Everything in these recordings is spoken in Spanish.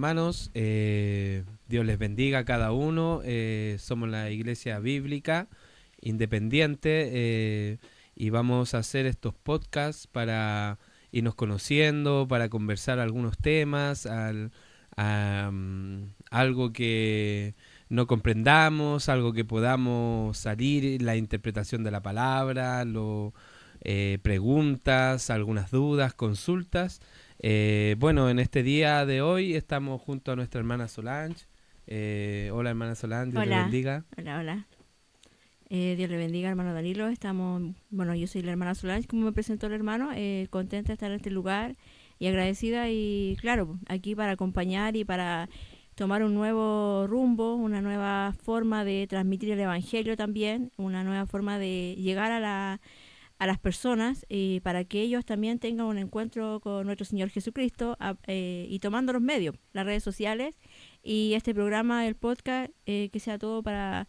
hermanos, Dios les bendiga a cada uno. Somos la Iglesia Bíblica Independiente y vamos a hacer estos podcasts para irnos conociendo, para conversar algunos temas, algo que no comprendamos, algo que podamos salir, la interpretación de la palabra, preguntas, algunas dudas, consultas. Bueno, en este día de hoy estamos junto a nuestra hermana Solange. Hola hermana Solange, Dios le Hola, bendiga. hola. Dios le bendiga, hermano Danilo. Yo soy la hermana Solange, como me presentó el hermano, contenta de estar en este lugar y agradecida y claro, aquí para acompañar y para tomar un nuevo rumbo, una nueva forma de transmitir el Evangelio también, una nueva forma de llegar a las personas y para que ellos también tengan un encuentro con nuestro Señor Jesucristo y tomando los medios, las redes sociales y este programa, el podcast, que sea todo para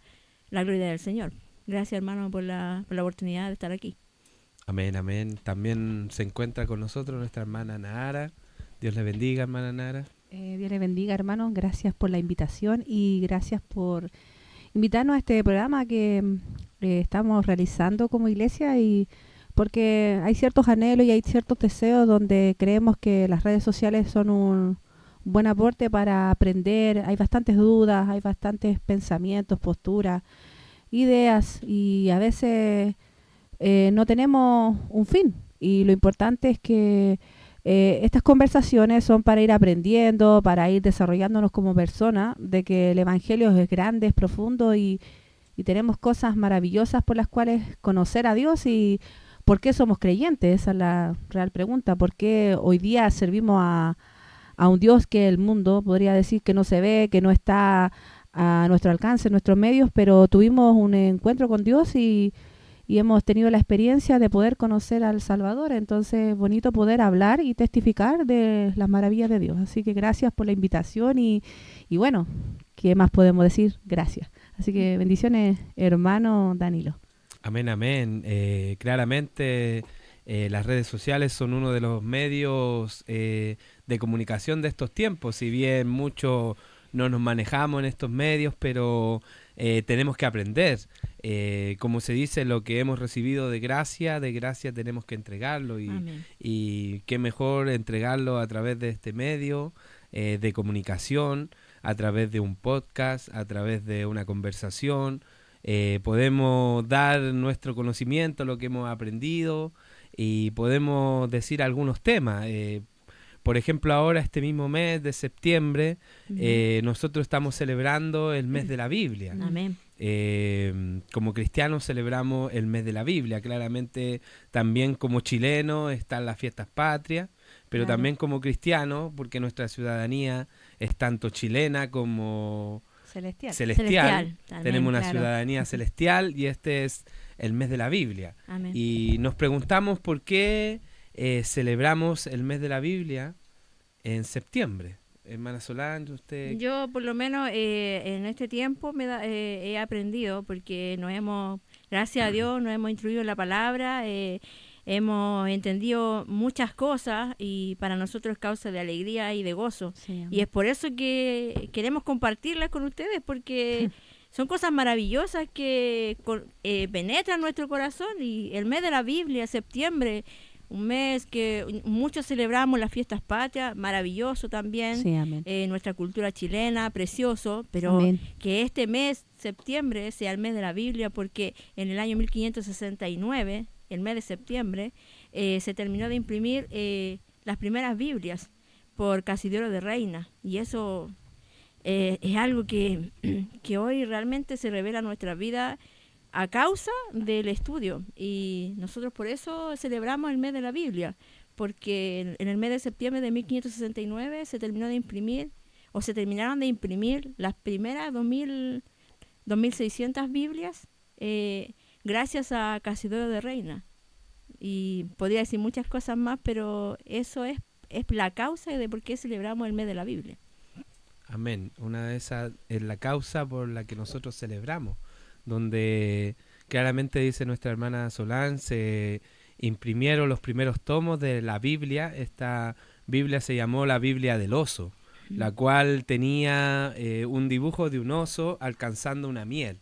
la gloria del Señor. Gracias, hermano, por la oportunidad de estar aquí. Amén, amén. También se encuentra con nosotros nuestra hermana Nara. Dios le bendiga, hermana Nara. Dios le bendiga, hermanos. Gracias por la invitación y gracias por invitarnos a este programa que estamos realizando como iglesia y porque hay ciertos anhelos y hay ciertos deseos donde creemos que las redes sociales son un buen aporte para aprender. Hay bastantes dudas, hay bastantes pensamientos, posturas, ideas y a veces no tenemos un fin. Y lo importante es que estas conversaciones son para ir aprendiendo, para ir desarrollándonos como personas, de que el Evangelio es grande, es profundo y tenemos cosas maravillosas por las cuales conocer a Dios y por qué somos creyentes. Esa es la real pregunta. ¿Por qué hoy día servimos a un Dios que el mundo podría decir que no se ve, que no está a nuestro alcance, en nuestros medios, pero tuvimos un encuentro con Dios y hemos tenido la experiencia de poder conocer al Salvador? Entonces, bonito poder hablar y testificar de las maravillas de Dios. Así que gracias por la invitación y bueno, ¿qué más podemos decir? Gracias. Así que bendiciones, hermano Danilo. Amén, amén. Claramente las redes sociales son uno de los medios de comunicación de estos tiempos. Si bien muchos no nos manejamos en estos medios, pero tenemos que aprender. Como se dice, lo que hemos recibido de gracia tenemos que entregarlo y qué mejor entregarlo a través de este medio de comunicación, a través de un podcast, a través de una conversación. Podemos dar nuestro conocimiento, lo que hemos aprendido y podemos decir algunos temas. Por ejemplo, ahora este mismo mes de septiembre, nosotros estamos celebrando el mes de la Biblia. Amén. Como cristianos celebramos el mes de la Biblia. Claramente también como chilenos están las fiestas patrias, pero Claro. también como cristianos, porque nuestra ciudadanía es tanto chilena como Celestial. celestial. También, Tenemos una claro. ciudadanía celestial y este es el mes de la Biblia. Amén. Y nos preguntamos por qué celebramos el mes de la Biblia en septiembre. Hermana Solange, usted... Yo, por lo menos, en este tiempo he aprendido, porque gracias a Dios, nos hemos instruido en la palabra, hemos entendido muchas cosas y para nosotros es causa de alegría y de gozo. Sí, Y es por eso que queremos compartirlas con ustedes, porque son cosas maravillosas que penetran nuestro corazón. Y el mes de la Biblia, septiembre, un mes que muchos celebramos las fiestas patrias, maravilloso también, sí, amén. nuestra cultura chilena, precioso, pero Amén. que este mes, septiembre, sea el mes de la Biblia, porque en el año 1569, el mes de septiembre, se terminó de imprimir las primeras Biblias por Casidoro de Reina, y eso es algo que hoy realmente se revela en nuestra vida a causa del estudio, y nosotros por eso celebramos el mes de la Biblia, porque en el mes de septiembre de 1569 se terminaron de imprimir las primeras 2600 Biblias, gracias a Casidoro de Reina. Y podría decir muchas cosas más, pero eso es la causa de por qué celebramos el mes de la Biblia. Amén. Una de esas es la causa por la que nosotros celebramos, donde claramente dice nuestra hermana Solán, se imprimieron los primeros tomos de la Biblia. Esta Biblia se llamó la Biblia del Oso. la cual tenía un dibujo de un oso alcanzando una miel.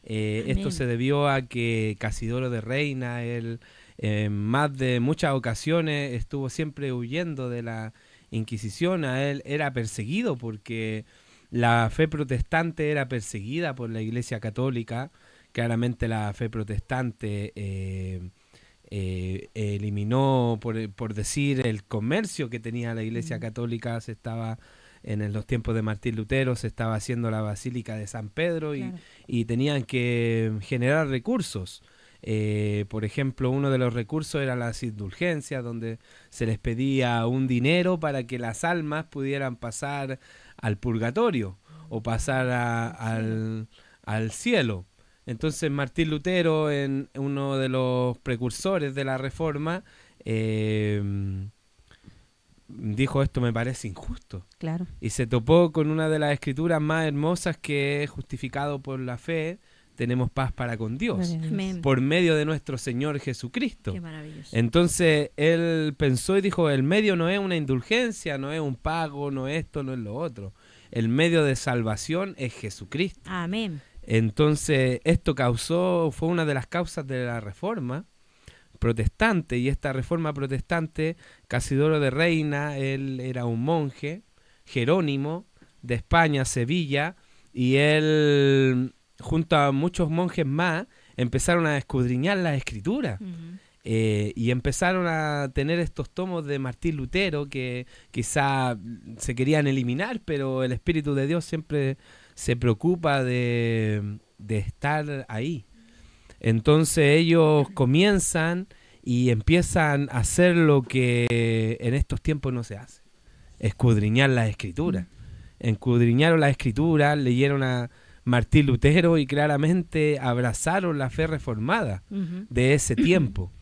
Esto se debió a que Casidoro de Reina, él en más de muchas ocasiones estuvo siempre huyendo de la Inquisición. A él era perseguido porque la fe protestante era perseguida por la Iglesia Católica. Claramente la fe protestante eliminó, por decir, el comercio que tenía la Iglesia Católica. Se estaba en los tiempos de Martín Lutero, se estaba haciendo la Basílica de San Pedro y tenían que generar recursos. Por ejemplo, uno de los recursos era las indulgencias, donde se les pedía un dinero para que las almas pudieran pasar al purgatorio o pasar al cielo. Entonces Martín Lutero, en uno de los precursores de la Reforma, dijo: esto me parece injusto. Claro. Y se topó con una de las escrituras más hermosas, que es: justificado por la fe, tenemos paz para con Dios, por medio de nuestro Señor Jesucristo. Qué maravilloso. Entonces él pensó y dijo: el medio no es una indulgencia, no es un pago, no es esto, no es lo otro. El medio de salvación es Jesucristo. Amén. Entonces esto fue una de las causas de la Reforma protestante, y esta Reforma protestante, Casidoro de Reina, él era un monje jerónimo de España, Sevilla, y él, junto a muchos monjes más, empezaron a escudriñar las escrituras. Y empezaron a tener estos tomos de Martín Lutero que quizá se querían eliminar, pero el Espíritu de Dios siempre se preocupa de estar ahí. Entonces ellos comienzan y empiezan a hacer lo que en estos tiempos no se hace: escudriñar las escrituras. Escudriñaron las escrituras, leyeron a Martín Lutero y claramente abrazaron la fe reformada de ese tiempo.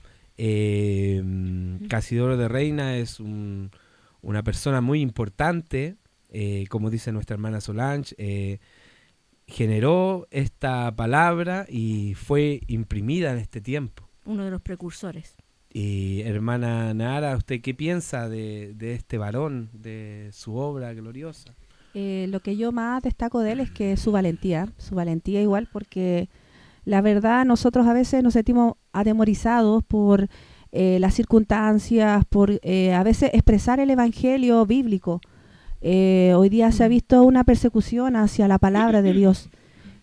Casidoro de Reina es una persona muy importante, como dice nuestra hermana Solange, generó esta palabra y fue imprimida en este tiempo. Uno de los precursores. Y hermana Nahara, ¿usted qué piensa de este varón, de su obra gloriosa? Lo que yo más destaco de él es que su valentía igual, porque la verdad nosotros a veces nos sentimos atemorizados por las circunstancias, por a veces expresar el evangelio bíblico. Hoy día se ha visto una persecución hacia la palabra de Dios,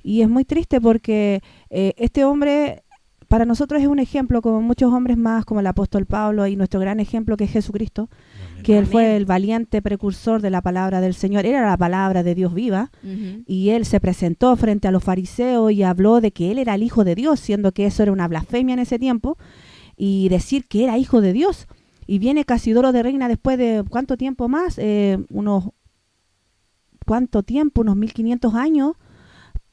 y es muy triste porque este hombre para nosotros es un ejemplo, como muchos hombres más, como el apóstol Pablo, y nuestro gran ejemplo que es Jesucristo. Amén. Que él fue el valiente precursor de la palabra del Señor. Era la palabra de Dios viva, y él se presentó frente a los fariseos y habló de que él era el Hijo de Dios, siendo que eso era una blasfemia en ese tiempo, y decir que era Hijo de Dios. Y viene Casidoro de Reina después de ¿cuánto tiempo más? Unos 1500 años,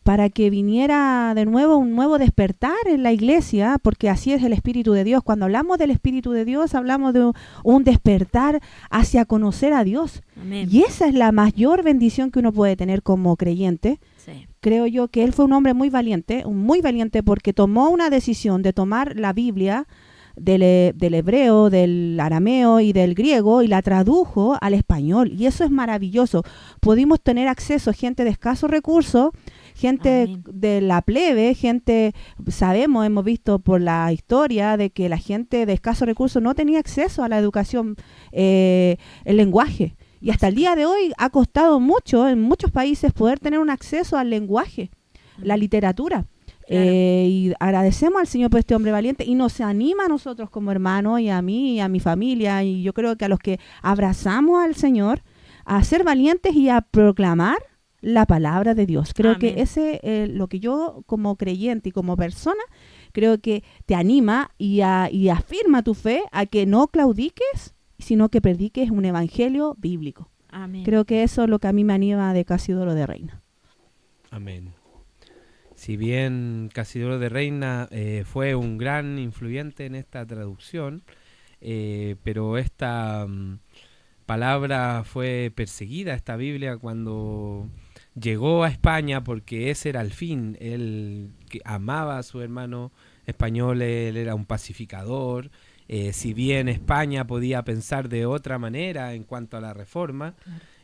para que viniera de nuevo un nuevo despertar en la iglesia, porque así es el Espíritu de Dios. Cuando hablamos del Espíritu de Dios, hablamos de un despertar hacia conocer a Dios. Amén. Y esa es la mayor bendición que uno puede tener como creyente. Sí. Creo yo que él fue un hombre muy valiente porque tomó una decisión de tomar la Biblia del hebreo, del arameo y del griego, y la tradujo al español. Y eso es maravilloso. Pudimos tener acceso, gente de escasos recursos, gente Amén. de la plebe, hemos visto por la historia de que la gente de escasos recursos no tenía acceso a la educación, el lenguaje. Y hasta el día de hoy ha costado mucho en muchos países poder tener un acceso al lenguaje, la literatura. Claro. Y agradecemos al Señor por este hombre valiente, y nos anima a nosotros como hermanos, y a mí y a mi familia, y yo creo que a los que abrazamos al Señor, a ser valientes y a proclamar la palabra de Dios. Creo Amén. que ese lo que yo como creyente y como persona creo que te anima y afirma tu fe a que no claudiques, sino que prediques un evangelio bíblico. Amén. Creo que eso es lo que a mí me anima de Casidoro de Reina. Amén. Si bien Casidoro de Reina fue un gran influyente en esta traducción, pero esta palabra fue perseguida, esta Biblia, cuando llegó a España, porque ese era el fin. Él que amaba a su hermano español, él era un pacificador. Si bien España podía pensar de otra manera en cuanto a la reforma,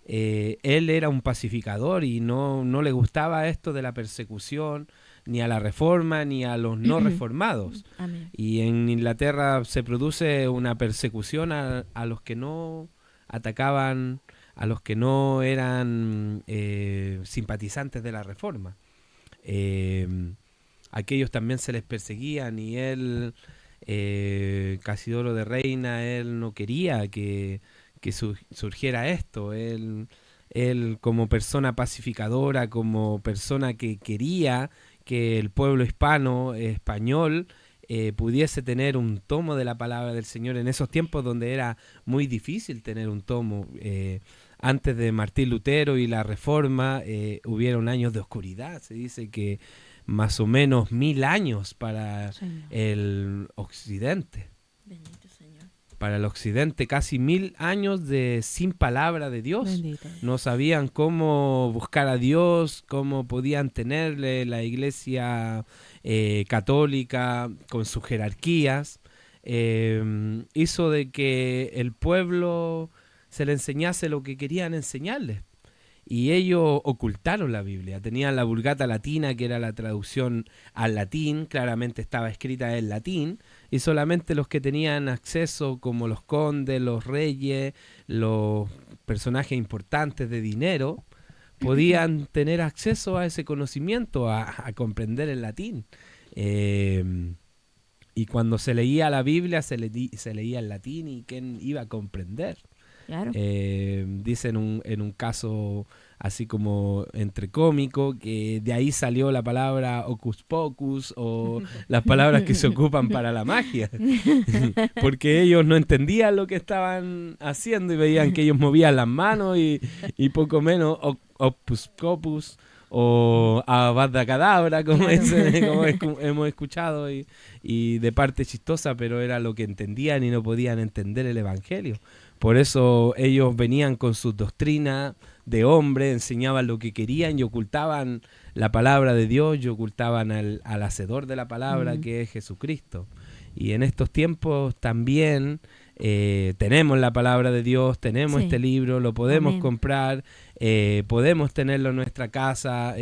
él era un pacificador y no le gustaba esto de la persecución, ni a la reforma, ni a los no reformados. Amén. Y en Inglaterra se produce una persecución a los que no atacaban, a los que no eran simpatizantes de la reforma. Aquellos también se les perseguían y él, Casidoro de Reina, él no quería que surgiera esto. Él como persona pacificadora, como persona que quería que el pueblo hispano, español, pudiese tener un tomo de la palabra del Señor en esos tiempos donde era muy difícil tener un tomo. Antes de Martín Lutero y la Reforma hubieron años de oscuridad. Se dice que más o menos 1000 años para Señor. el occidente. Bendito Señor. Para el occidente, casi 1000 años de sin palabra de Dios. Bendito. No sabían cómo buscar a Dios, cómo podían tenerle la iglesia católica con sus jerarquías. Hizo de que el pueblo se le enseñase lo que querían enseñarles. Y ellos ocultaron la Biblia. Tenían la Vulgata Latina, que era la traducción al latín, claramente estaba escrita en latín, y solamente los que tenían acceso, como los condes, los reyes, los personajes importantes de dinero, podían tener acceso a ese conocimiento, a comprender el latín. Y cuando se leía la Biblia, se leía en latín, y ¿quién iba a comprender? Claro. Dicen en un caso así como entre cómico, que de ahí salió la palabra hocus pocus o las palabras que se ocupan para la magia, porque ellos no entendían lo que estaban haciendo y veían que ellos movían las manos y poco menos opus copus o avada cadabra, como, Claro. hemos escuchado, y de parte chistosa, pero era lo que entendían y no podían entender el evangelio. Por eso ellos venían con sus doctrinas de hombre, enseñaban lo que querían y ocultaban la palabra de Dios y ocultaban al hacedor de la palabra, que es Jesucristo. Y en estos tiempos también tenemos la palabra de Dios, tenemos Sí. este libro, lo podemos Amén. comprar, podemos tenerlo en nuestra casa.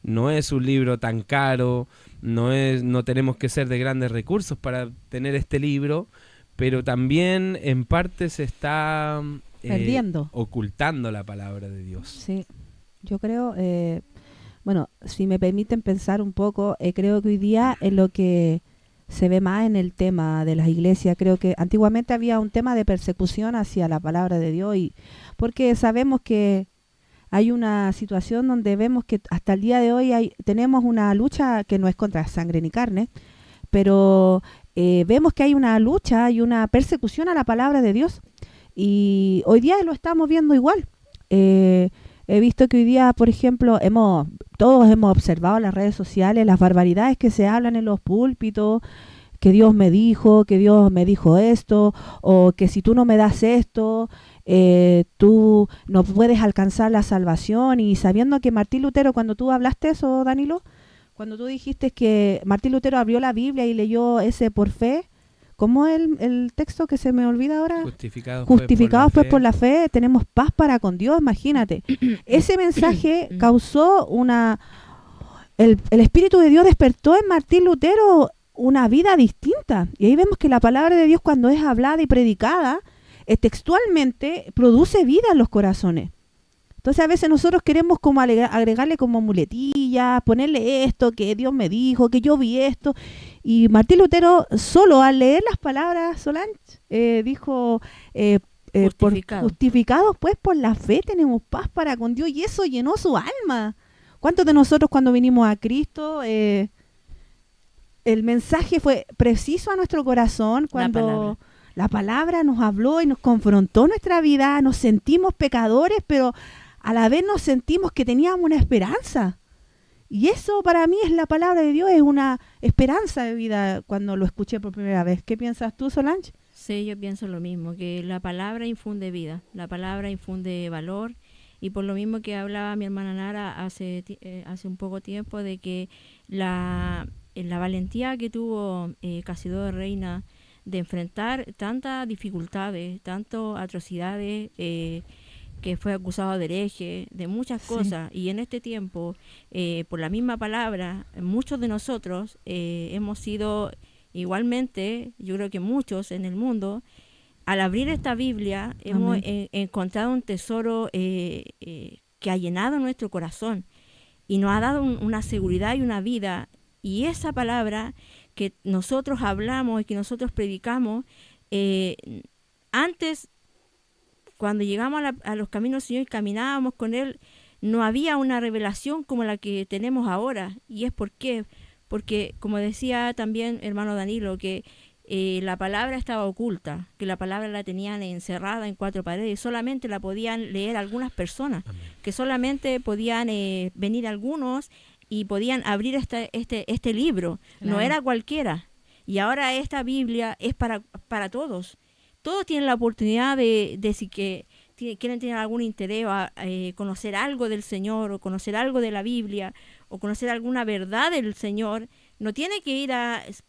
No es un libro tan caro, no tenemos que ser de grandes recursos para tener este libro, pero también en parte se está Perdiendo. ocultando la palabra de Dios. Sí, yo creo, bueno, si me permiten pensar un poco, creo que hoy día es lo que se ve más en el tema de las iglesias. Creo que antiguamente había un tema de persecución hacia la palabra de Dios, y porque sabemos que hay una situación donde vemos que hasta el día de hoy tenemos una lucha que no es contra sangre ni carne, pero vemos que hay una lucha y una persecución a la palabra de Dios, y hoy día lo estamos viendo igual. He visto que hoy día, por ejemplo, todos hemos observado en las redes sociales las barbaridades que se hablan en los púlpitos, que Dios me dijo esto, o que si tú no me das esto, tú no puedes alcanzar la salvación. Y sabiendo que Martín Lutero, cuando tú hablaste eso, Danilo, cuando tú dijiste que Martín Lutero abrió la Biblia y leyó ese por fe, ¿cómo es el texto que se me olvida ahora? Justificados pues por la fe, tenemos paz para con Dios, imagínate. Ese mensaje causó el Espíritu de Dios despertó en Martín Lutero una vida distinta. Y ahí vemos que la palabra de Dios, cuando es hablada y predicada, textualmente produce vida en los corazones. Entonces a veces nosotros queremos como agregarle como muletillas, ponerle esto, que Dios me dijo, que yo vi esto. Y Martín Lutero, solo al leer las palabras, Solange, dijo, justificados pues por la fe tenemos paz para con Dios, y eso llenó su alma. ¿Cuántos de nosotros cuando vinimos a Cristo, el mensaje fue preciso a nuestro corazón cuando la palabra nos habló y nos confrontó nuestra vida? Nos sentimos pecadores, pero a la vez nos sentimos que teníamos una esperanza. Y eso para mí es la palabra de Dios, es una esperanza de vida cuando lo escuché por primera vez. ¿Qué piensas tú, Solange? Sí, yo pienso lo mismo, que la palabra infunde vida, la palabra infunde valor, y por lo mismo que hablaba mi hermana Nara hace un poco tiempo, de que la valentía que tuvo Casidoro de Reina de enfrentar tantas dificultades, tantas atrocidades, que fue acusado de hereje, de muchas cosas. Y en este tiempo, por la misma palabra, muchos de nosotros hemos sido igualmente, yo creo que muchos en el mundo, al abrir esta Biblia, hemos encontrado un tesoro que ha llenado nuestro corazón y nos ha dado una seguridad y una vida. Y esa palabra que nosotros hablamos y que nosotros predicamos, antes, cuando llegamos a los caminos del Señor y caminábamos con Él, no había una revelación como la que tenemos ahora. ¿Y es por qué? Porque, como decía también hermano Danilo, que la palabra estaba oculta, que la palabra la tenían encerrada en 4 paredes, solamente la podían leer algunas personas, que solamente podían venir algunos y podían abrir este libro. Claro. No era cualquiera. Y ahora esta Biblia es para todos. Todos tienen la oportunidad de si que quieren tener algún interés a conocer algo del Señor, o conocer algo de la Biblia, o conocer alguna verdad del Señor. No tiene que ir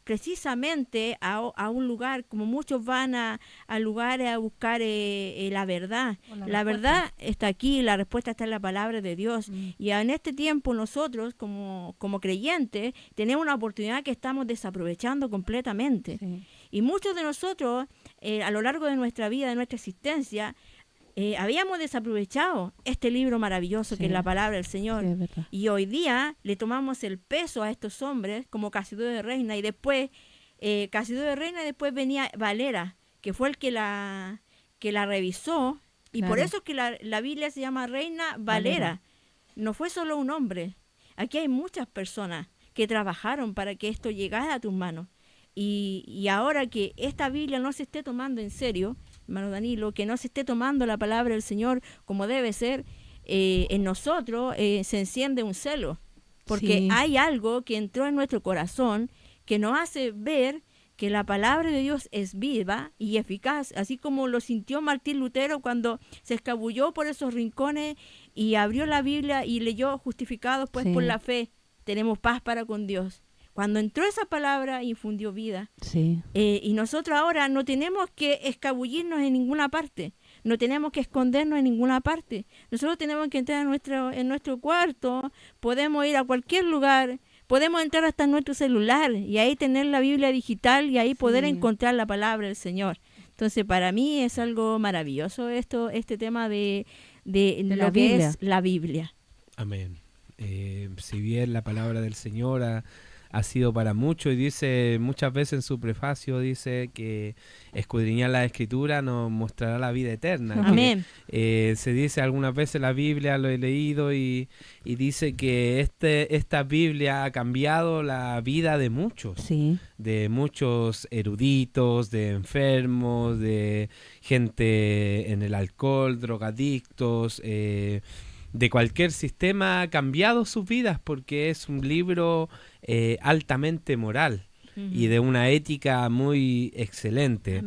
precisamente a un lugar, como muchos van a lugares a buscar la verdad. La verdad está aquí, la respuesta está en la palabra de Dios. Y en este tiempo nosotros, como creyentes, tenemos una oportunidad que estamos desaprovechando completamente. Sí. Y muchos de nosotros, a lo largo de nuestra vida, de nuestra existencia, habíamos desaprovechado este libro maravilloso que es la palabra del Señor. Sí, y hoy día le tomamos el peso a estos hombres como Casidoro de Reina, y después Casidoro de Reina, y después venía Valera, que fue el que la revisó, y por eso es que la Biblia se llama Reina Valera. No fue solo un hombre. Aquí hay muchas personas que trabajaron para que esto llegara a tus manos. Y ahora que esta Biblia no se esté tomando en serio, hermano Danilo, que no se esté tomando la palabra del Señor como debe ser, en nosotros se enciende un celo, porque hay algo que entró en nuestro corazón que nos hace ver que la palabra de Dios es viva y eficaz, así como lo sintió Martín Lutero cuando se escabulló por esos rincones y abrió la Biblia y leyó: justificados pues por la fe, tenemos paz para con Dios. Cuando entró esa palabra, infundió vida. Sí. Y nosotros ahora no tenemos que escabullirnos en ninguna parte. No tenemos que escondernos en ninguna parte. Nosotros tenemos que entrar en nuestro cuarto. Podemos ir a cualquier lugar. Podemos entrar hasta en nuestro celular y ahí tener la Biblia digital y ahí poder encontrar la palabra del Señor. Entonces, para mí es algo maravilloso este tema de lo que es la Biblia. Amén. Si bien la palabra del Señor ha sido para muchos, y dice muchas veces en su prefacio, dice que escudriñar la Escritura nos mostrará la vida eterna. Amén. Se dice algunas veces, la Biblia, lo he leído, y dice que esta Biblia ha cambiado la vida de muchos, de muchos eruditos, de enfermos, de gente en el alcohol, drogadictos, de cualquier sistema. Ha cambiado sus vidas porque es un libro altamente moral y de una ética muy excelente.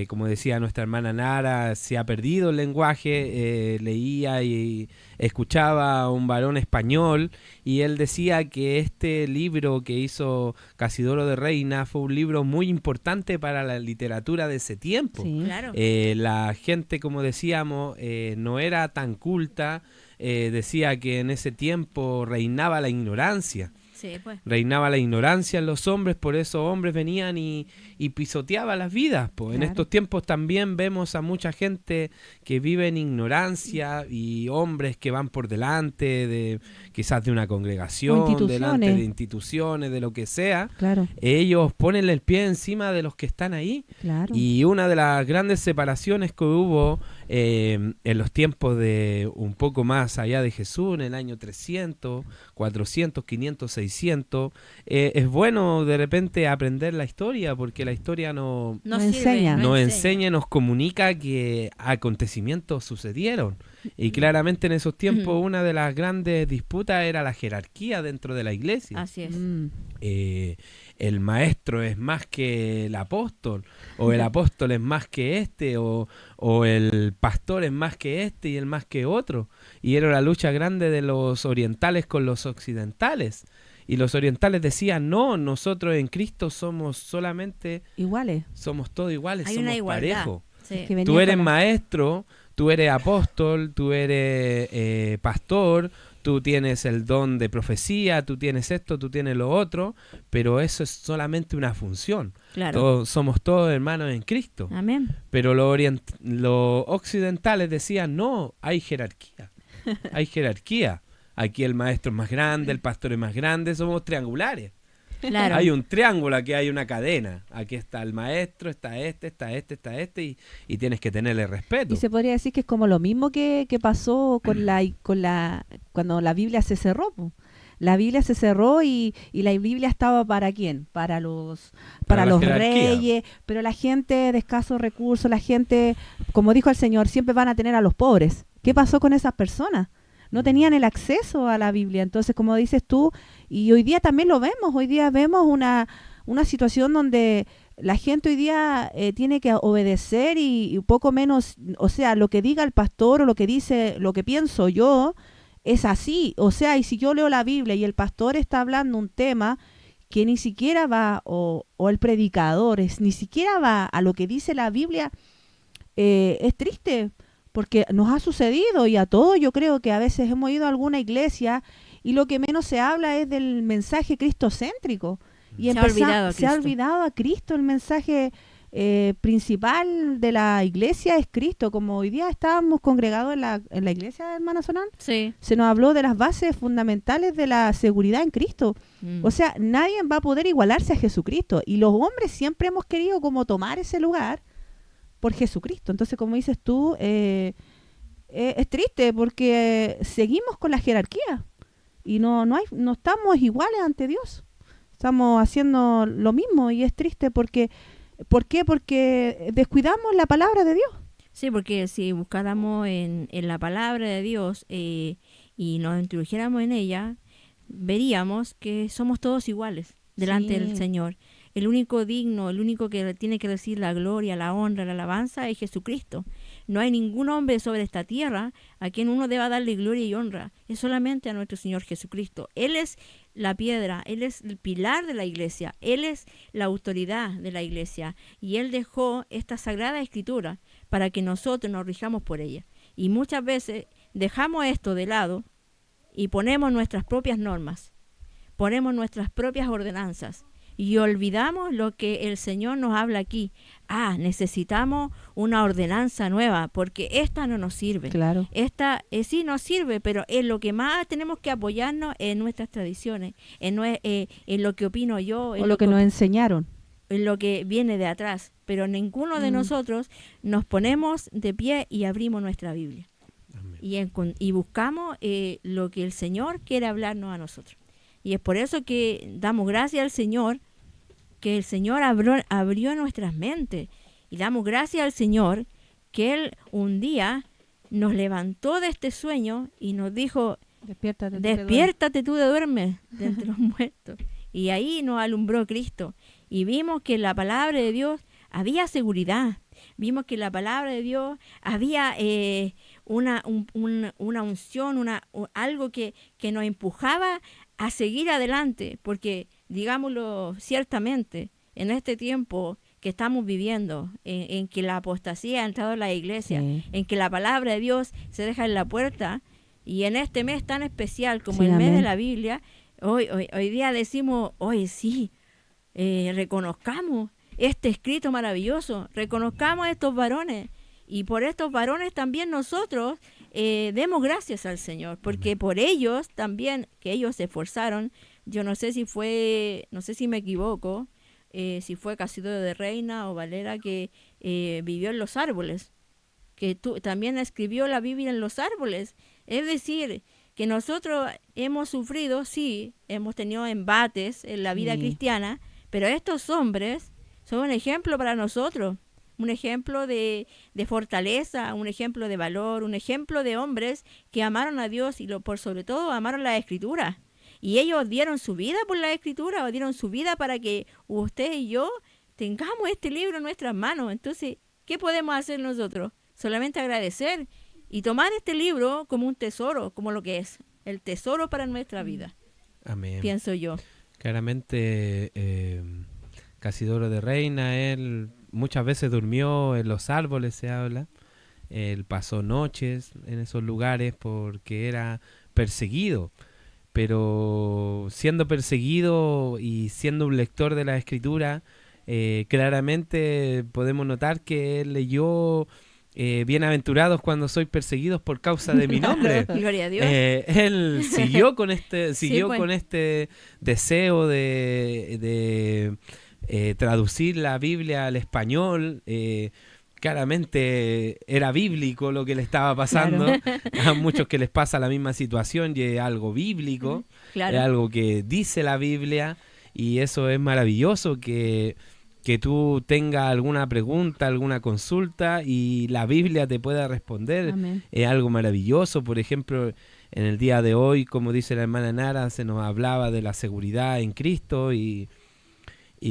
Como decía nuestra hermana Nara, se ha perdido el lenguaje. Leía y escuchaba a un varón español y él decía que este libro que hizo Casidoro de Reina fue un libro muy importante para la literatura de ese tiempo. Sí, claro. La gente, como decíamos, no era tan culta. Decía que en ese tiempo reinaba la ignorancia. Sí, pues. Reinaba la ignorancia en los hombres, por eso hombres venían y pisoteaban las vidas. Pues. Claro. En estos tiempos también vemos a mucha gente que vive en ignorancia y hombres que van por delante quizás de una congregación, delante de instituciones, de lo que sea. Claro. Ellos ponen el pie encima de los que están ahí. Claro. Y una de las grandes separaciones que hubo en los tiempos de un poco más allá de Jesús, en el año 300, 400, 500, 600, es bueno de repente aprender la historia, porque la historia nos enseña, nos comunica que acontecimientos sucedieron. Y claramente en esos tiempos una de las grandes disputas era la jerarquía dentro de la iglesia. Así es. El maestro es más que el apóstol, o el apóstol es más que este, o el pastor es más que este y el más que otro. Y era la lucha grande de los orientales con los occidentales. Y los orientales decían: no, nosotros en Cristo somos solamente iguales. Somos todos iguales, hay somos una igualdad. parejos. Sí. Tú eres maestro, tú eres apóstol, tú eres pastor, tú tienes el don de profecía, tú tienes esto, tú tienes lo otro, pero eso es solamente una función. Claro. Somos todos hermanos en Cristo. Amén. Pero los occidentales decían, no, hay jerarquía. Hay jerarquía. Aquí el maestro es más grande, el pastor es más grande, somos triangulares. Claro. Hay un triángulo, aquí hay una cadena. Aquí está el maestro, está este, y tienes que tenerle respeto. Y se podría decir que es como lo mismo que pasó cuando la Biblia se cerró, po. La Biblia se cerró y la Biblia estaba ¿para quién? Para los reyes, pero la gente de escasos recursos, la gente, como dijo el Señor, siempre van a tener a los pobres. ¿Qué pasó con esas personas? No tenían el acceso a la Biblia. Entonces, como dices tú, y hoy día también lo vemos, hoy día vemos una situación donde la gente hoy día tiene que obedecer y poco menos, o sea, lo que diga el pastor o lo que dice, lo que pienso yo, es así. O sea, y si yo leo la Biblia y el pastor está hablando un tema que ni siquiera va, o el predicador ni siquiera va a lo que dice la Biblia, es triste, porque nos ha sucedido y a todos yo creo que a veces hemos ido a alguna iglesia y lo que menos se habla es del mensaje cristocéntrico. Y se ha olvidado a Cristo. El mensaje principal de la iglesia es Cristo. Como hoy día estábamos congregados en la iglesia de Hermana Sonal, sí, se nos habló de las bases fundamentales de la seguridad en Cristo. O sea, nadie va a poder igualarse a Jesucristo. Y los hombres siempre hemos querido como tomar ese lugar por Jesucristo. Entonces, como dices tú, es triste porque seguimos con la jerarquía y no estamos iguales ante Dios. Estamos haciendo lo mismo y es triste porque ¿por qué? Porque descuidamos la palabra de Dios. Sí, porque si buscáramos en la palabra de Dios y nos introdujéramos en ella, veríamos que somos todos iguales delante del Señor. El único digno, el único que tiene que recibir la gloria, la honra, la alabanza es Jesucristo. No hay ningún hombre sobre esta tierra a quien uno deba darle gloria y honra. Es solamente a nuestro Señor Jesucristo. Él es la piedra, Él es el pilar de la iglesia, Él es la autoridad de la iglesia. Y Él dejó esta sagrada escritura para que nosotros nos rijamos por ella. Y muchas veces dejamos esto de lado y ponemos nuestras propias normas, ponemos nuestras propias ordenanzas. Y olvidamos lo que el Señor nos habla aquí. Necesitamos una ordenanza nueva, porque esta no nos sirve. Claro. Esta sí nos sirve, pero en lo que más tenemos que apoyarnos en nuestras tradiciones, en lo que opino yo. O lo que nos enseñaron. En lo que viene de atrás. Pero ninguno de nosotros nos ponemos de pie y abrimos nuestra Biblia. Y buscamos lo que el Señor quiere hablarnos a nosotros. Y es por eso que damos gracias al Señor, que el Señor abrió nuestras mentes. Y damos gracias al Señor que Él un día nos levantó de este sueño y nos dijo, despiértate tú de duerme de entre los muertos. Y ahí nos alumbró Cristo. Y vimos que en la palabra de Dios había seguridad. Vimos que en la palabra de Dios había una unción, algo que nos empujaba a seguir adelante, porque digámoslo ciertamente, en este tiempo que estamos viviendo, en que la apostasía ha entrado en la iglesia, en que la palabra de Dios se deja en la puerta, y en este mes tan especial como el mes de la Biblia, hoy día decimos, reconozcamos este escrito maravilloso, reconozcamos a estos varones, y por estos varones también nosotros demos gracias al Señor, porque por ellos también, que ellos se esforzaron. Yo no sé si me equivoco, si fue Casiodoro de Reina o Valera que vivió en los árboles, que también escribió la Biblia en los árboles. Es decir, que nosotros hemos sufrido, sí, hemos tenido embates en la vida cristiana, pero estos hombres son un ejemplo para nosotros. Un ejemplo de fortaleza, un ejemplo de valor, un ejemplo de hombres que amaron a Dios y por sobre todo amaron la Escritura. Y ellos dieron su vida por la Escritura, o dieron su vida para que usted y yo tengamos este libro en nuestras manos. Entonces, ¿qué podemos hacer nosotros? Solamente agradecer y tomar este libro como un tesoro, como lo que es, el tesoro para nuestra vida. Amén. Pienso yo. Claramente, Casiodoro de Reina, él muchas veces durmió en los árboles, se habla, Él pasó noches en esos lugares porque era perseguido. Pero siendo perseguido y siendo un lector de la Escritura, claramente podemos notar que él leyó bienaventurados cuando sois perseguidos por causa de mi nombre. Gloria a Dios. Él siguió con este, Sí, pues. con este deseo de traducir la Biblia al español. Claramente era bíblico lo que le estaba pasando. A muchos que les pasa la misma situación y es algo bíblico, Claro. es algo que dice la Biblia, y eso es maravilloso, que tú tengas alguna pregunta, alguna consulta y la Biblia te pueda responder. Amén. Es algo maravilloso. Por ejemplo, en el día de hoy, como dice la hermana Nara, se nos hablaba de la seguridad en Cristo, y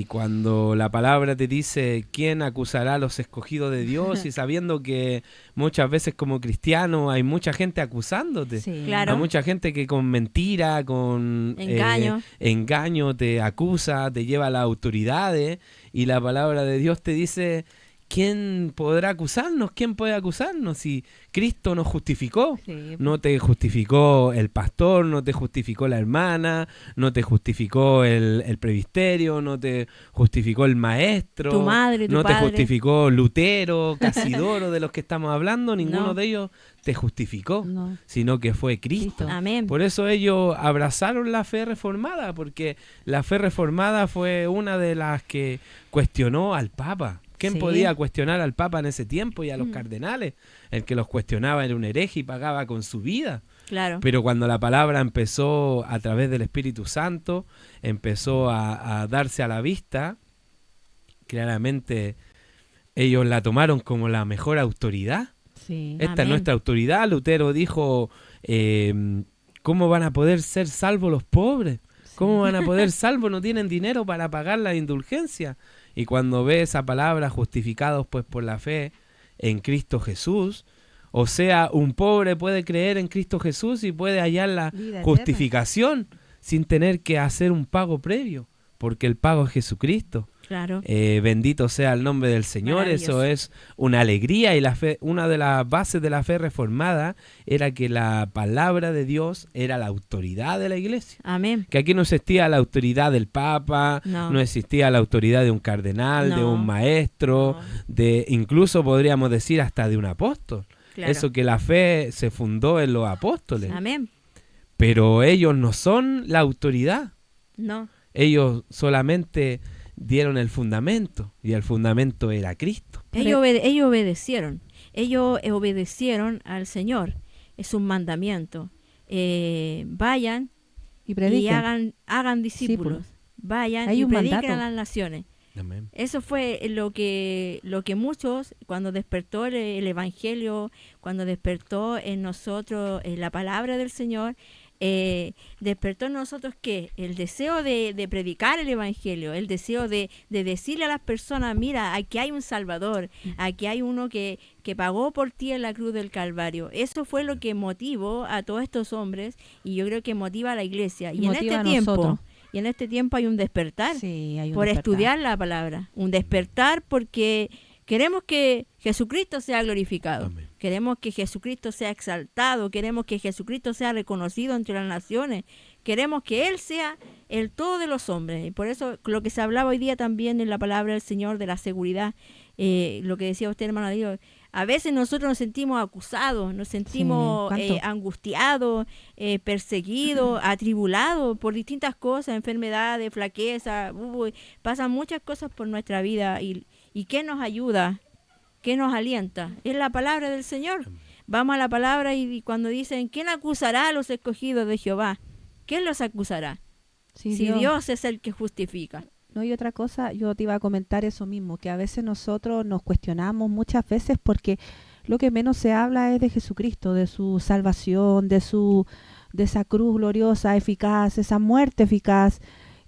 cuando la palabra te dice ¿quién acusará a los escogidos de Dios? Y sabiendo que muchas veces como cristiano hay mucha gente acusándote. Sí. Claro. Hay mucha gente que con mentira, con Engaño. engaño te acusa, te lleva a las autoridades, y la palabra de Dios te dice ¿quién podrá acusarnos? ¿Quién puede acusarnos? Si Cristo nos justificó. Sí. No te justificó el pastor, no te justificó la hermana, no te justificó el presbiterio, no te justificó el maestro, Tu madre, tu no padre. te justificó Lutero, Casidoro, de los que estamos hablando, ninguno No. de ellos te justificó, No. sino que fue Cristo. Amén. Por eso ellos abrazaron la fe reformada, porque la fe reformada fue una de las que cuestionó al Papa. ¿Quién Sí. podía cuestionar al Papa en ese tiempo y a los Mm. cardenales? El que los cuestionaba era un hereje y pagaba con su vida. Claro. Pero cuando la palabra empezó a través del Espíritu Santo, empezó a darse a la vista, claramente ellos la tomaron como la mejor autoridad. Sí. Esta es Amén. nuestra autoridad. Lutero dijo, ¿cómo van a poder ser salvos los pobres? ¿Cómo van a poder salvos? No tienen dinero para pagar la indulgencia. Y cuando ve esa palabra, justificados pues por la fe en Cristo Jesús, o sea, un pobre puede creer en Cristo Jesús y puede hallar la Vida eterna. justificación sin tener que hacer un pago previo, porque el pago es Jesucristo. Claro. Bendito sea el nombre del Señor. Maravilloso. Eso es una alegría, y la fe, una de las bases de la fe reformada era que la palabra de Dios era la autoridad de la iglesia. Amén. Que aquí no existía la autoridad del Papa, No. no existía la autoridad de un cardenal, de No. un maestro, No. de incluso podríamos decir hasta de un apóstol. Claro. Eso, que la fe se fundó en los apóstoles. Amén. Pero ellos no son la autoridad. No. Ellos solamente dieron el fundamento, y el fundamento era Cristo. Ellos obedecieron. Ellos obedecieron al Señor. Es un mandamiento. Vayan Y y prediquen. hagan discípulos. Discípulos. Vayan Hay y un prediquen mandato. a las naciones. Amén. Eso fue lo que muchos, cuando despertó el Evangelio, cuando despertó en nosotros la palabra del Señor, despertó en nosotros que el deseo de predicar el Evangelio, el deseo de decirle a las personas, mira, aquí hay un Salvador, aquí hay uno que pagó por ti en la cruz del Calvario. Eso fue lo que motivó a todos estos hombres, y yo creo que motiva a la iglesia. Y en Motiva este a tiempo, nosotros. hay un despertar Sí, hay un por despertar. estudiar la palabra, un despertar porque queremos que Jesucristo sea glorificado, Amén. queremos que Jesucristo sea exaltado, queremos que Jesucristo sea reconocido entre las naciones, queremos que Él sea el todo de los hombres. Y por eso lo que se hablaba hoy día también en la palabra del Señor de la seguridad, lo que decía usted, hermano Dios, a veces nosotros nos sentimos acusados, nos sentimos ¿cuánto? angustiados, perseguidos, atribulados por distintas cosas, enfermedades, flaqueza, pasan muchas cosas por nuestra vida. ¿Y qué nos ayuda? ¿Qué nos alienta? Es la palabra del Señor. Vamos a la palabra, y cuando dicen, ¿quién acusará a los escogidos de Jehová? ¿Quién los acusará? Sí, Si Dios es el que justifica. No, y otra cosa, yo te iba a comentar eso mismo, que a veces nosotros nos cuestionamos muchas veces porque lo que menos se habla es de Jesucristo, de su salvación, de esa cruz gloriosa, eficaz, esa muerte eficaz.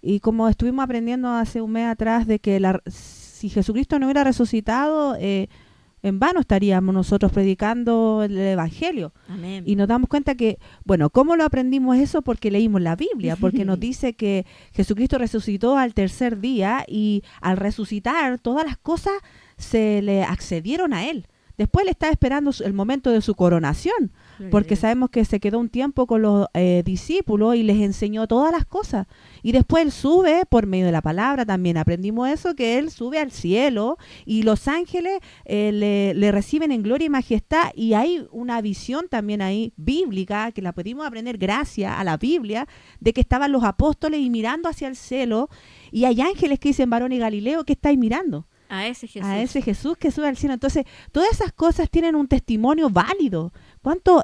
Y como estuvimos aprendiendo hace un mes atrás de que si Jesucristo no hubiera resucitado, en vano estaríamos nosotros predicando el Evangelio. Amén. Y nos damos cuenta que, bueno, ¿cómo lo aprendimos eso? Porque leímos la Biblia, porque nos dice que Jesucristo resucitó al tercer día, y al resucitar todas las cosas se le accedieron a Él. Después le está esperando el momento de su coronación, Gloria a porque Dios. sabemos que se quedó un tiempo con los discípulos y les enseñó todas las cosas. Y después él sube por medio de la palabra, también aprendimos eso, que él sube al cielo y los ángeles le reciben en gloria y majestad. Y hay una visión también ahí bíblica, que la pudimos aprender gracias a la Biblia, de que estaban los apóstoles y mirando hacia el cielo, y hay ángeles que dicen, varón y Galileo, ¿qué estáis mirando? A ese Jesús. A ese Jesús que sube al cielo. Entonces, todas esas cosas tienen un testimonio válido. ¿Cuántos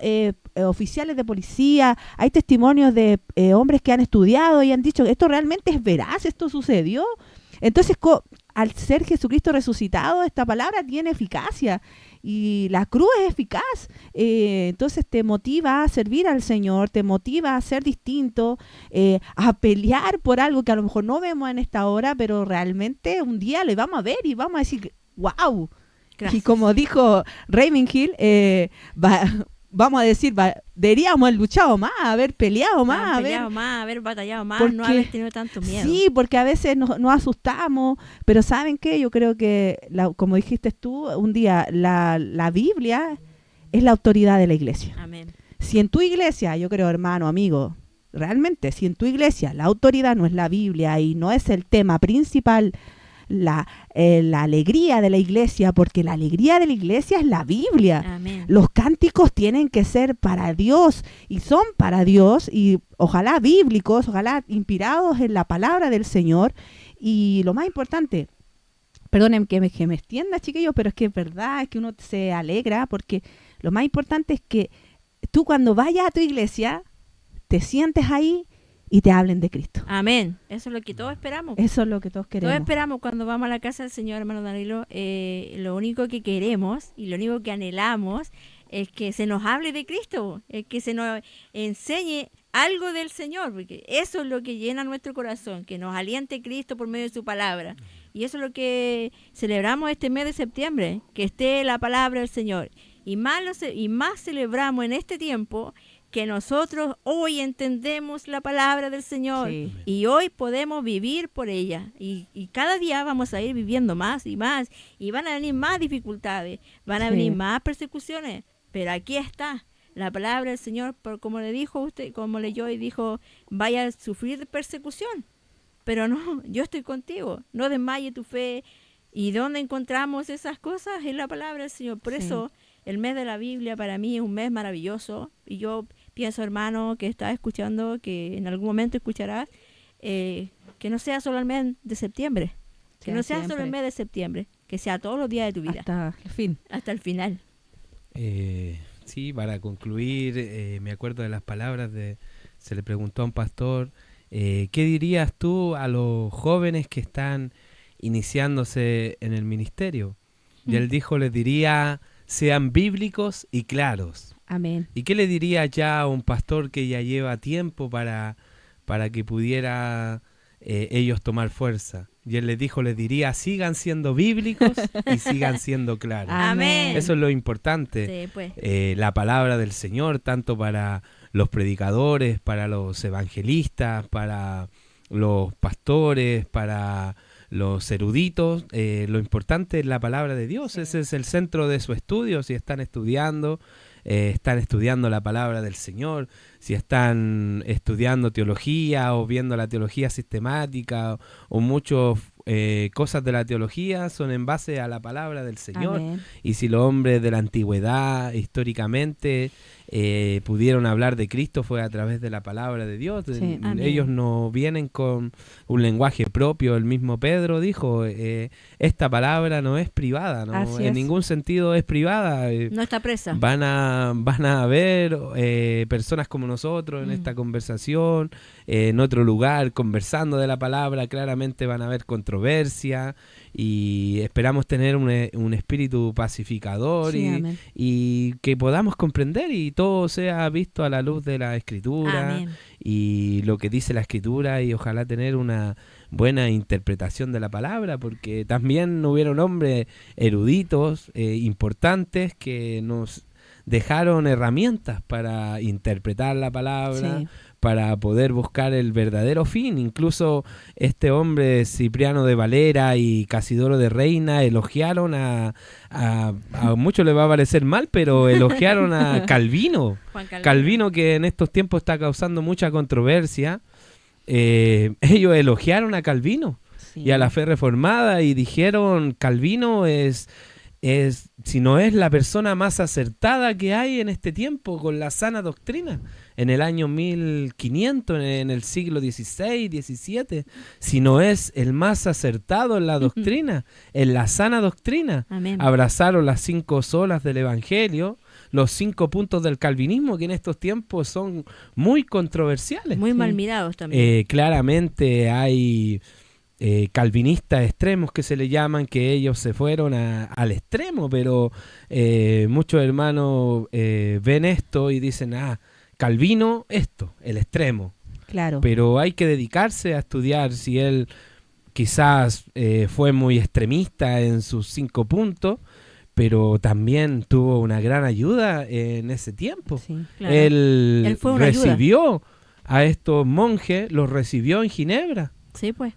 oficiales de policía, hay testimonios de hombres que han estudiado y han dicho, esto realmente es veraz, esto sucedió? Entonces, al ser Jesucristo resucitado, esta palabra tiene eficacia y la cruz es eficaz. Entonces te motiva a servir al Señor, te motiva a ser distinto, a pelear por algo que a lo mejor no vemos en esta hora, pero realmente un día le vamos a ver y vamos a decir, wow. Gracias. Y como dijo Raymond Hill, vamos a decir, deberíamos haber luchado más, haber peleado más, Haber peleado más, haber batallado más, porque- no haber tenido tanto miedo. Sí, porque a veces nos asustamos, pero ¿saben qué? Yo creo que, como dijiste tú, un día, la Biblia es la autoridad de la iglesia. Amén. Si en tu iglesia, yo creo, hermano, amigo, realmente, si en tu iglesia la autoridad no es la Biblia y no es el tema principal, la alegría de la iglesia, porque la alegría de la iglesia es la Biblia. Amén. Los cánticos tienen que ser para Dios y son para Dios y ojalá bíblicos, ojalá inspirados en la palabra del Señor. Y lo más importante, perdonen que me extienda, chiquillos, pero es que es verdad, es que uno se alegra porque lo más importante es que tú cuando vayas a tu iglesia te sientes ahí y te hablen de Cristo. Amén. Eso es lo que todos esperamos. Eso es lo que todos queremos. Todos esperamos cuando vamos a la casa del Señor, hermano Danilo. Lo único que queremos y lo único que anhelamos es que se nos hable de Cristo, es que se nos enseñe algo del Señor, porque eso es lo que llena nuestro corazón, que nos aliente Cristo por medio de su palabra. Y eso es lo que celebramos este mes de septiembre, que esté la palabra del Señor. Y más celebramos en este tiempo que nosotros hoy entendemos la palabra del Señor Sí. y hoy podemos vivir por ella. Y cada día vamos a ir viviendo más y más, y van a venir más dificultades, van a Sí. venir más persecuciones, pero aquí está la palabra del Señor, como le dijo usted, como leyó y dijo, vaya a sufrir persecución, pero no, yo estoy contigo, no desmaye tu fe. ¿Y dónde encontramos esas cosas? En la palabra del Señor. Por Sí. eso el mes de la Biblia para mí es un mes maravilloso, y yo pienso, hermano, que estás escuchando, que en algún momento escucharás, que no sea solo el mes de septiembre, que no sea solo el siempre, mes de septiembre, que sea todos los días de tu vida, hasta el fin. hasta el final. Sí, para concluir, me acuerdo de las palabras se le preguntó a un pastor, ¿qué dirías tú a los jóvenes que están iniciándose en el ministerio? Y él dijo, les diría, sean bíblicos y claros. Amén. ¿Y qué le diría ya a un pastor que ya lleva tiempo para que pudiera ellos tomar fuerza? Y él les dijo, les diría, sigan siendo bíblicos y sigan siendo claros. Amén. Eso es lo importante. Sí, pues. La palabra del Señor, tanto para los predicadores, para los evangelistas, para los pastores, para los eruditos, lo importante es la palabra de Dios. Sí. Ese es el centro de su estudio. Si están estudiando la palabra del Señor, si están estudiando teología o viendo la teología sistemática o muchas cosas de la teología son en base a la palabra del Señor. Amén. Y si los hombres de la antigüedad históricamente pudieron hablar de Cristo fue a través de la palabra de Dios. Sí, amén. Ellos no vienen con un lenguaje propio. El mismo Pedro dijo, esta palabra no es privada, ¿no? Así En es. ningún sentido es privada. No está presa. Van a haber personas como nosotros en esta conversación, en otro lugar, conversando de la palabra. Claramente van a haber controversia y esperamos tener un espíritu pacificador Sí, amén. y que podamos comprender y todo sea visto a la luz de la Escritura Amén. y lo que dice la Escritura, y ojalá tener una buena interpretación de la palabra, porque también hubieron hombres eruditos importantes que nos dejaron herramientas para interpretar la palabra, Sí. para poder buscar el verdadero fin. Incluso este hombre, Cipriano de Valera y Casidoro de Reina, elogiaron a muchos les va a parecer mal, pero elogiaron a Calvino. Juan Calvino, que en estos tiempos está causando mucha controversia. Ellos elogiaron a Calvino Sí. y a la fe reformada y dijeron, Calvino es si no es la persona más acertada que hay en este tiempo con la sana doctrina, en el año 1500, en el siglo XVI, XVII, si no es el más acertado en la doctrina, en la sana doctrina. Amén. Abrazaron las 5 solas del Evangelio, los 5 puntos del calvinismo, que en estos tiempos son muy controversiales. Muy Sí. mal mirados también. Claramente hay calvinistas extremos que se le llaman, que ellos se fueron al extremo, pero muchos hermanos ven esto y dicen, Calvino, esto, el extremo. Claro. Pero hay que dedicarse a estudiar si él quizás fue muy extremista en sus 5 puntos, pero también tuvo una gran ayuda en ese tiempo. Sí. Claro. Él fue una ayuda. recibió a estos monjes, los recibió en Ginebra Sí, pues.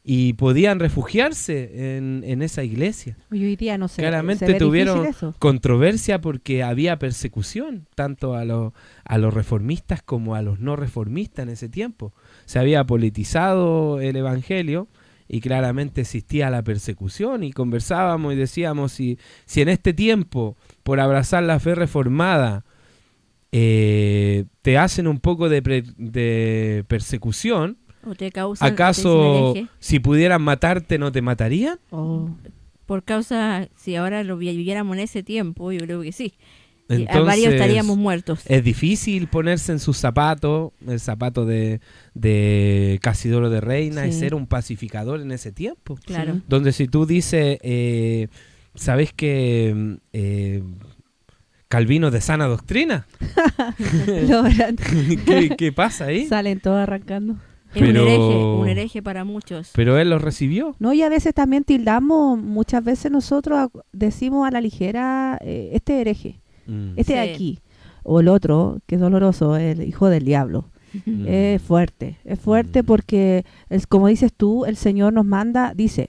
y podían refugiarse en esa iglesia. Hoy día no sé. Claramente se ve tuvieron difícil eso. controversia porque había persecución tanto a los reformistas como a los no reformistas en ese tiempo. Se había politizado el evangelio y claramente existía la persecución, y conversábamos y decíamos, si en este tiempo, por abrazar la fe reformada, te hacen un poco de persecución, O te causan, ¿acaso te dicen hereje. si pudieran matarte no te matarían? Oh. Por causa, si ahora lo viviéramos en ese tiempo, yo creo que sí. Y a Entonces, varios estaríamos muertos. es difícil ponerse en sus zapatos, el zapato de Casidoro de Reina, y Sí. ser un pacificador en ese tiempo. Claro. Sí. Donde si tú dices, ¿sabes que Calvino de sana doctrina? Logran. ¿Qué pasa ahí? Salen todos arrancando. Es Pero- un hereje para muchos. Pero él lo recibió. No, y a veces también tildamos, muchas veces nosotros decimos a la ligera, este hereje, este de Sí. aquí, o el otro, que es doloroso, el hijo del diablo. Mm. Es fuerte porque, es como dices tú, el Señor nos manda, dice,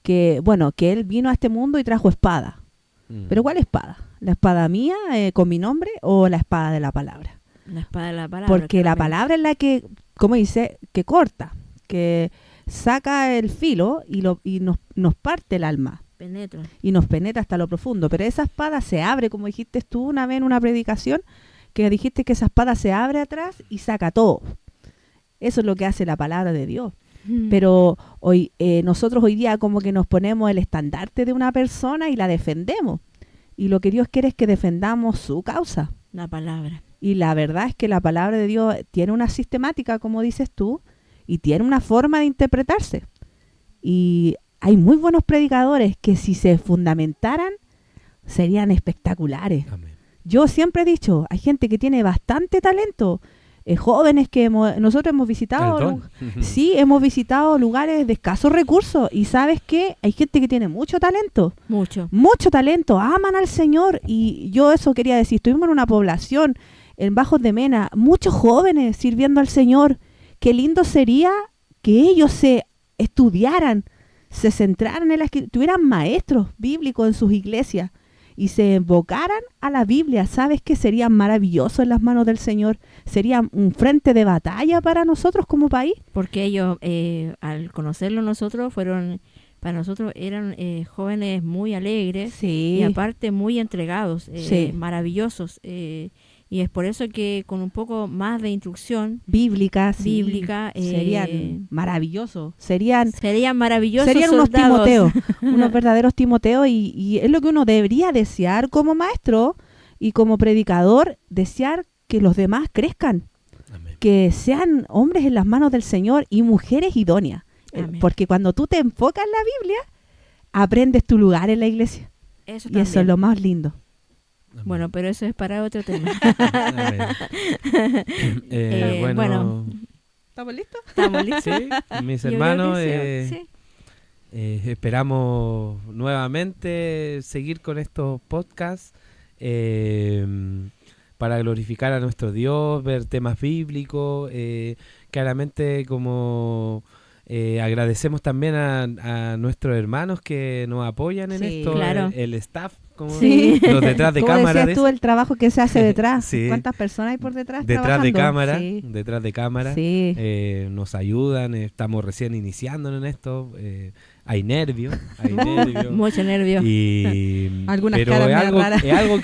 que bueno, que Él vino a este mundo y trajo espada. Mm. ¿Pero cuál espada? ¿La espada mía con mi nombre o la espada de la palabra? La espada de la palabra. Porque la claramente. palabra es la que, como dice, que corta, que saca el filo y nos parte el alma Penetra. y nos penetra hasta lo profundo. Pero esa espada se abre, como dijiste tú una vez en una predicación, que dijiste que esa espada se abre atrás y saca todo. Eso es lo que hace la palabra de Dios. Pero hoy nosotros hoy día como que nos ponemos el estandarte de una persona y la defendemos. Y lo que Dios quiere es que defendamos su causa. La palabra. Y la verdad es que la palabra de Dios tiene una sistemática, como dices tú, y tiene una forma de interpretarse. Y hay muy buenos predicadores que si se fundamentaran serían espectaculares. Amén. Yo siempre he dicho, hay gente que tiene bastante talento, jóvenes que nosotros hemos visitado, El don. sí, hemos visitado lugares de escasos recursos y ¿sabes qué? Hay gente que tiene mucho talento, aman al Señor y yo eso quería decir, estuvimos en una población en Bajos de Mena, muchos jóvenes sirviendo al Señor, qué lindo sería que ellos se estudiaran, se centraran en tuvieran maestros bíblicos en sus iglesias y se invocaran a la Biblia. ¿Sabes qué? Sería maravilloso en las manos del Señor. Sería un frente de batalla para nosotros como país. Porque ellos, al conocerlo nosotros, para nosotros eran jóvenes muy alegres Sí. y aparte muy entregados, Sí. maravillosos. Y es por eso que con un poco más de instrucción Bíblica, sí. bíblica, serían maravillosos. Serían maravillosos unos soldados. Timoteos, unos verdaderos Timoteos y es lo que uno debería desear como maestro y como predicador, desear que los demás crezcan, Amén. que sean hombres en las manos del Señor y mujeres idóneas. Amén. Porque cuando tú te enfocas en la Biblia, aprendes tu lugar en la iglesia. Eso Y eso es también. lo más lindo. Amén. Bueno, pero eso es para otro tema. Amén. Bueno. ¿Estamos listos? ¿Estamos listos? Sí, mis Yo creo hermanos, que sí. esperamos nuevamente seguir con estos podcasts. para glorificar a nuestro Dios, ver temas bíblicos, claramente como agradecemos también a nuestros hermanos que nos apoyan en Sí, esto, claro. el staff, como Sí. los detrás de Como cámara. decías tú, el trabajo que se hace detrás. Sí. ¿Cuántas personas hay por detrás Detrás de trabajando? cámara, Sí. detrás de cámara, Sí. nos ayudan, estamos recién iniciando en esto, hay nervios, Mucho nervio. y Algunas pero caras es medio algo, raras. es algo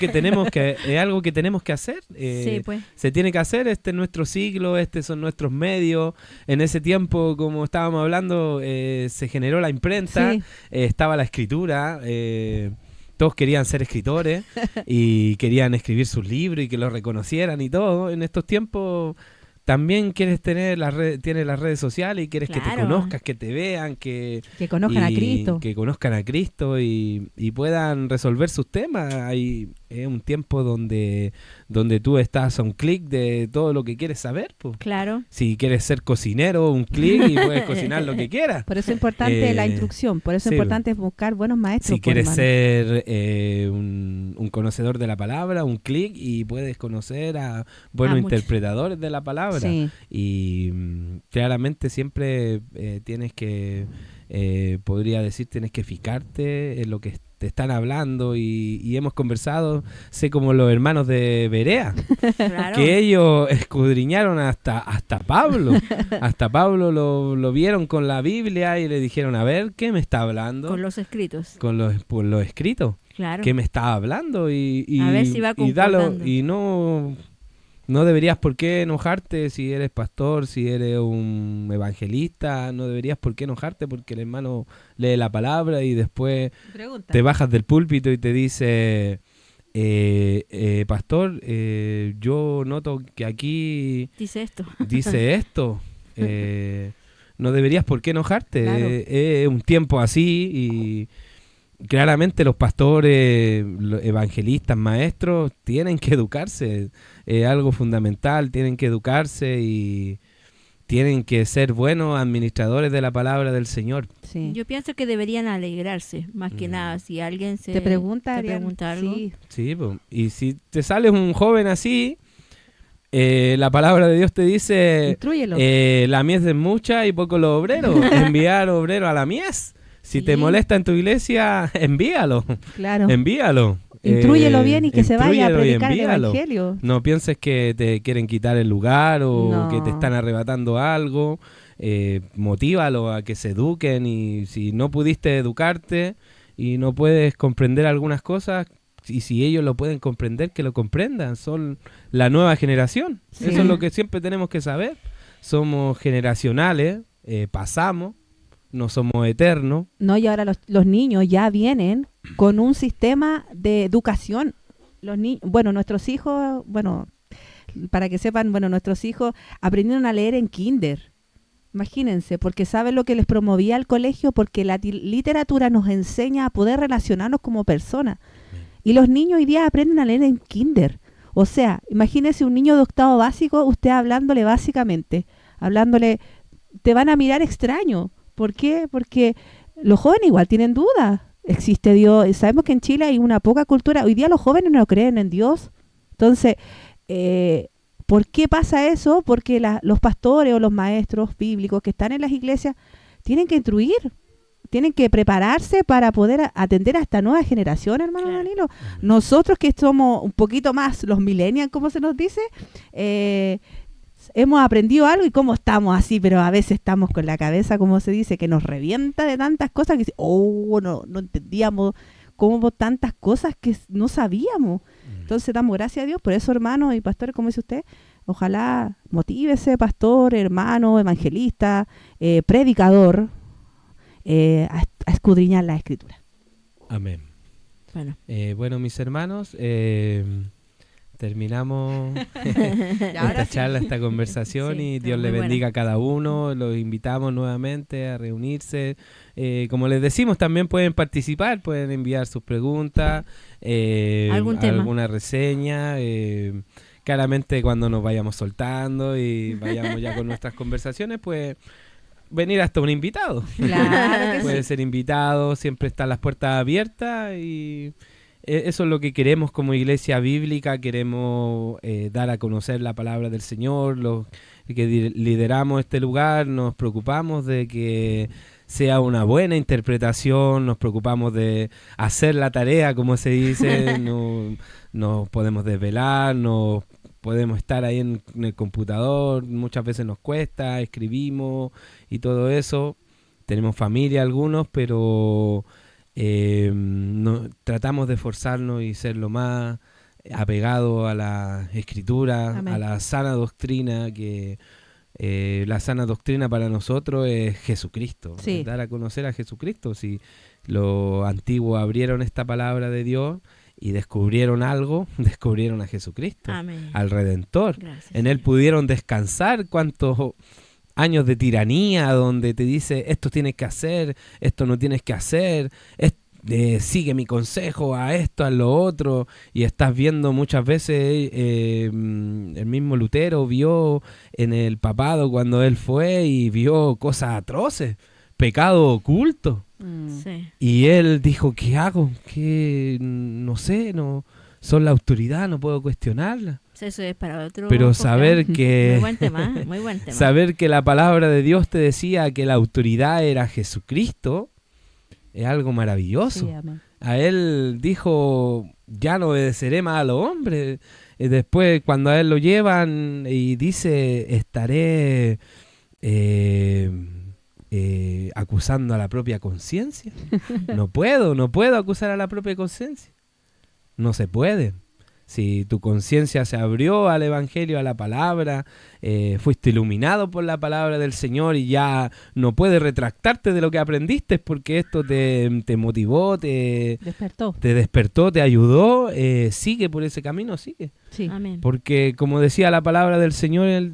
que tenemos que hacer, Sí, pues. se tiene que hacer, este es nuestro siglo, estos son nuestros medios. En ese tiempo, como estábamos hablando, se generó la imprenta, Sí. estaba la escritura, todos querían ser escritores y querían escribir sus libros y que los reconocieran y todo. En estos tiempos también quieres tener tienes las redes sociales y quieres que te Claro. conozcas, que te vean, Que conozcan a Cristo. que conozcan a Cristo y puedan resolver sus temas. Es un tiempo donde tú estás a un clic de todo lo que quieres saber, pues. Claro. Si quieres ser cocinero, un clic y puedes cocinar lo que quieras. Por eso es importante la instrucción, por eso es sí. importante buscar buenos maestros. Si pues, quieres hermano. ser un conocedor de la palabra, un clic y puedes conocer a buenos muchos. interpretadores de la palabra. Sí. Y claramente siempre tienes que, podría decir, tienes que fijarte en lo que te están hablando y hemos conversado, sé como los hermanos de Berea, Claro. que ellos escudriñaron hasta Pablo. Hasta Pablo lo vieron con la Biblia y le dijeron, a ver, ¿qué me está hablando? Con los escritos. Por lo escrito. Claro. ¿Qué me está hablando? Y A ver si va concordando. y no deberías por qué enojarte si eres pastor, si eres un evangelista, no deberías por qué enojarte porque el hermano lee la palabra y después Pregunta. te bajas del púlpito y te dice, pastor, yo noto que aquí Dice esto. dice esto, no deberías por qué enojarte, Claro. es un tiempo así y claramente los pastores, los evangelistas, maestros tienen que educarse, es algo fundamental, tienen que educarse y tienen que ser buenos administradores de la palabra del Señor. Sí. Yo pienso que deberían alegrarse, más que nada, si alguien te pregunta, te Ariel, pregunta algo. sí. Sí, po. Y si te sales un joven así, la palabra de Dios te dice, Instrúyelo. la mies es mucha y poco los obreros, enviar obreros a la mies. Si Sí. te molesta en tu iglesia, envíalo, Claro. envíalo. Intrúyelo bien y que se vaya a intrúyelo y predicar el envíalo. evangelio. No pienses que te quieren quitar el lugar o No. que te están arrebatando algo. Motívalo a que se eduquen y si no pudiste educarte y no puedes comprender algunas cosas, y si ellos lo pueden comprender, que lo comprendan. Son la nueva generación. Sí. Eso es lo que siempre tenemos que saber. Somos generacionales, pasamos, no somos eternos. No, y ahora los niños ya vienen con un sistema de educación. Nuestros hijos, para que sepan, nuestros hijos aprendieron a leer en kinder. Imagínense, porque saben lo que les promovía el colegio, porque la literatura nos enseña a poder relacionarnos como personas. Y los niños hoy día aprenden a leer en kinder. O sea, imagínense un niño de octavo básico, usted hablándole básicamente, te van a mirar extraño. ¿Por qué? Porque los jóvenes igual tienen dudas. Existe Dios. Sabemos que en Chile hay una poca cultura. Hoy día los jóvenes no creen en Dios. Entonces, ¿por qué pasa eso? Porque los pastores o los maestros bíblicos que están en las iglesias tienen que instruir, tienen que prepararse para poder atender a esta nueva generación, hermano Claro. Danilo. Nosotros que somos un poquito más los millennials, como se nos dice, hemos aprendido algo y cómo estamos así, pero a veces estamos con la cabeza, como se dice, que nos revienta de tantas cosas que no entendíamos cómo tantas cosas que no sabíamos. Entonces damos gracias a Dios por eso, hermano y pastor, como dice usted, ojalá motívese, pastor, hermano, evangelista, predicador, a escudriñar la escritura. Amén. Bueno, Bueno, mis hermanos, terminamos ahora esta sí. charla, esta conversación Sí, y estuvo Dios muy le buena. bendiga a cada uno. Los invitamos nuevamente a reunirse. Como les decimos, también pueden participar, pueden enviar sus preguntas, Algún tema. alguna reseña. Claramente cuando nos vayamos soltando y vayamos ya con nuestras conversaciones, pues venir hasta un invitado. Claro que Puede sí. ser invitado, siempre están las puertas abiertas y eso es lo que queremos como iglesia bíblica, queremos dar a conocer la palabra del Señor, los que lideramos este lugar, nos preocupamos de que sea una buena interpretación, nos preocupamos de hacer la tarea, como se dice, no nos podemos desvelar, nos podemos estar ahí en el computador, muchas veces nos cuesta, escribimos y todo eso, tenemos familia algunos, pero tratamos de esforzarnos y ser lo más apegado a la Escritura, Amén. a la sana doctrina, que la sana doctrina para nosotros es Jesucristo, Sí. es dar a conocer a Jesucristo. Si los antiguos abrieron esta palabra de Dios y descubrieron algo, descubrieron a Jesucristo, Amén. al Redentor. Gracias, En él Señor. pudieron descansar. Cuántos años de tiranía donde te dice esto tienes que hacer, esto no tienes que hacer, sigue mi consejo, a esto, a lo otro, y estás viendo muchas veces, el mismo Lutero vio en el papado cuando él fue y vio cosas atroces, pecado oculto, Sí. y él dijo, ¿qué hago? Que no sé, no son la autoridad, no puedo cuestionarla. Eso es para otro. Pero podcast. saber que Muy buen tema, muy buen tema. saber que la palabra de Dios te decía que la autoridad era Jesucristo es algo maravilloso. Sí, amén. A él dijo, ya no obedeceré más a los hombres. Y después cuando a él lo llevan y dice, estaré acusando a la propia conciencia. No puedo acusar a la propia conciencia. No se puede. Si tu conciencia se abrió al Evangelio, a la palabra, fuiste iluminado por la palabra del Señor y ya no puedes retractarte de lo que aprendiste porque esto te motivó, te Despertó. despertó, te ayudó, sigue por ese camino, sigue. Sí. Amén. Porque como decía la palabra del Señor el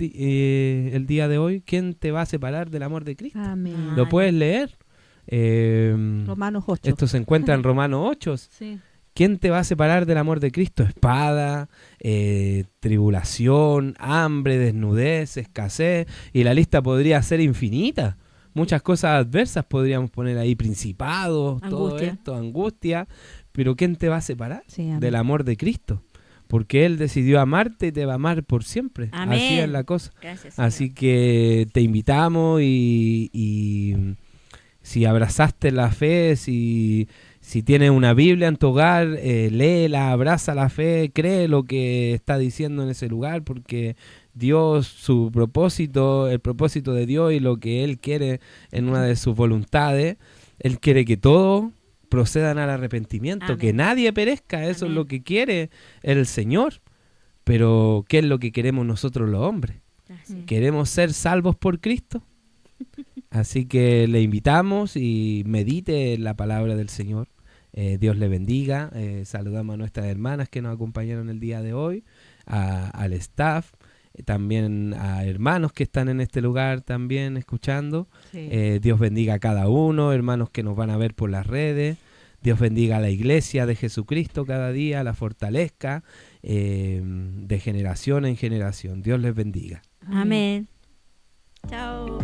día de hoy, ¿quién te va a separar del amor de Cristo? Amén. Lo puedes leer. Romanos 8. Esto se encuentra en Romanos 8. Sí. ¿Quién te va a separar del amor de Cristo? Espada, tribulación, hambre, desnudez, escasez, y la lista podría ser infinita. Muchas cosas adversas podríamos poner ahí, principados, todo Angustia. esto, angustia, pero ¿quién te va a separar Sí, amén. del amor de Cristo? Porque Él decidió amarte y te va a amar por siempre. Amén. Así es la cosa. Gracias, Señor. Así que te invitamos y si abrazaste la fe, si tienes una Biblia en tu hogar, léela, abraza la fe, cree lo que está diciendo en ese lugar, porque Dios, su propósito, el propósito de Dios y lo que Él quiere en una de sus voluntades, Él quiere que todos procedan al arrepentimiento, Amén. que nadie perezca, eso Amén. es lo que quiere el Señor. Pero ¿qué es lo que queremos nosotros los hombres? Gracias. ¿Queremos ser salvos por Cristo? Así que le invitamos y medite la palabra del Señor. Dios le bendiga. Saludamos a nuestras hermanas que nos acompañaron el día de hoy, al staff, también a hermanos que están en este lugar también escuchando. Sí. Dios bendiga a cada uno, hermanos que nos van a ver por las redes. Dios bendiga a la iglesia de Jesucristo cada día, la fortalezca de generación en generación. Dios les bendiga. Amén. Chao.